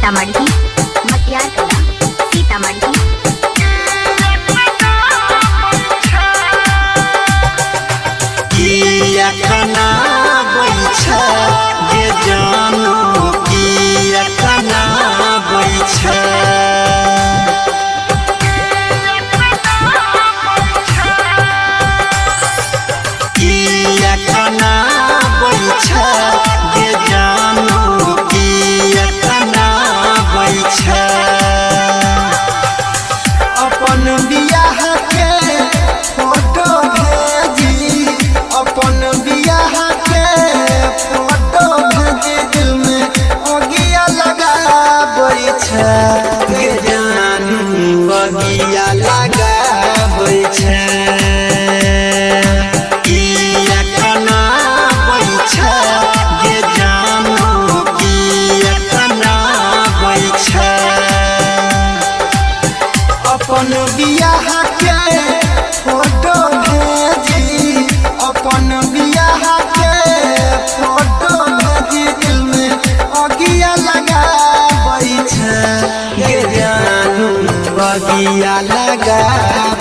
सीतामढ़ी मटियार कला सीतामढ़ी। किया खाना बैठा ये जानो किया खाना बैठा किया खाना बैठा ये जानो किया खाना बैठा अपन बियाह के फोटो भेजी अपन बियाह के फोटो भेजी दिल में ओगिया लगा बैठा गे जानू ओगिया लगा बैठा किया खाना बैठा गे जानू किया खाना बैठा अपन बियाह के फोटो भेजी अपन बियाह के फोटो भेजी दिल में ओगिया लगा बैठा गे जानू ओगिया लगा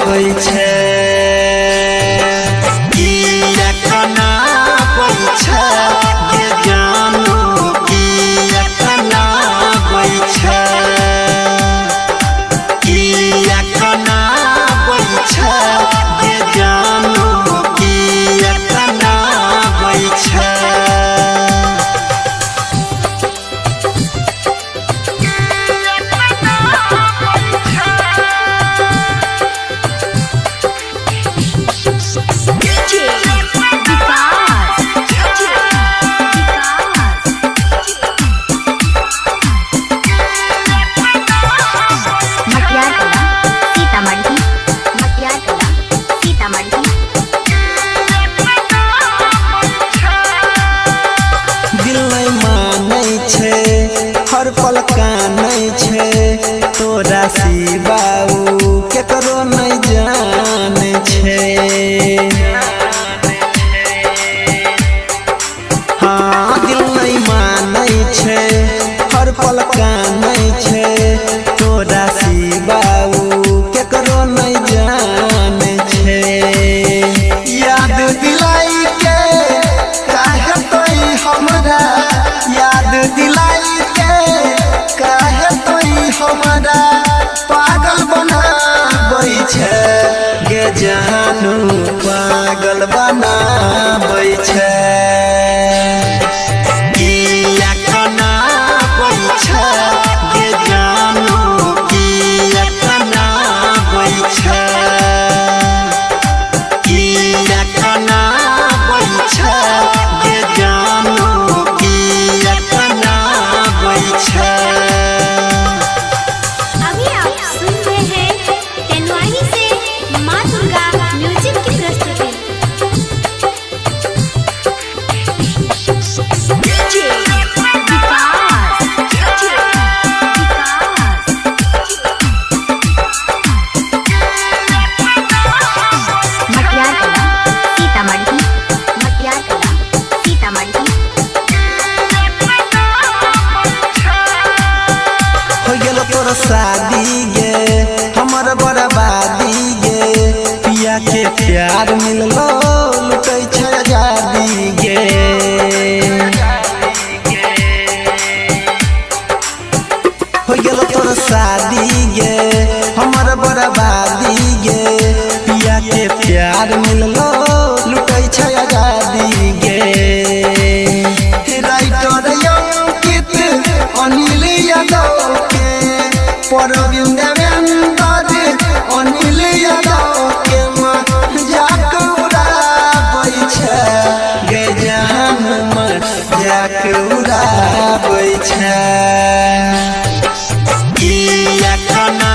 बैठा किया खाना बैठा गे जानू किया खाना बैठा किया खाना बैठा ये जानू किया खाना बैठा मटियार कला सीतामढ़ी मटियार कला सीतामढ़ी। दिल नहीं मानै छे हर पल कानै छे तोरा सिवाऊ केकरो नहीं जाने छे। हाँ दिल नहीं मानै छे हर पल कानै छे तोरा सिवाऊ केकरो नहीं जाने छे। याद दिलाई के काहे तोई हमरा याद दिलाई के काहे तोई हमरा पागल बनाबै छे गे जानू पागल बनाबै छे। किया खाना बैठा गे जानू किया खाना बैठा किया खाना बैठा गे जानू किया खाना बैठा। अभी आप सुन रहे हैं तेनवाही से माँ दुर्गा म्यूजिक की प्रस्तुति। मटियार कला सीतामढ़ी मटियार कला सीतामढ़ी। हो गेलो तोर शादी गे हमर बर्बादी गे पिया के प्यार मिललो लुटै छै आजादी गे। हो गेलो तोर शादी गे हमर बर्बादी गे पिया के प्यार मिललो लुटै छै आजादी गे। राइटर अंकित अनिल यादव के परवीन देवेंद्र अनिल यादव के मजाक उड़ाबै छे गे जानू मजाक उड़ाबै छे। किया खाना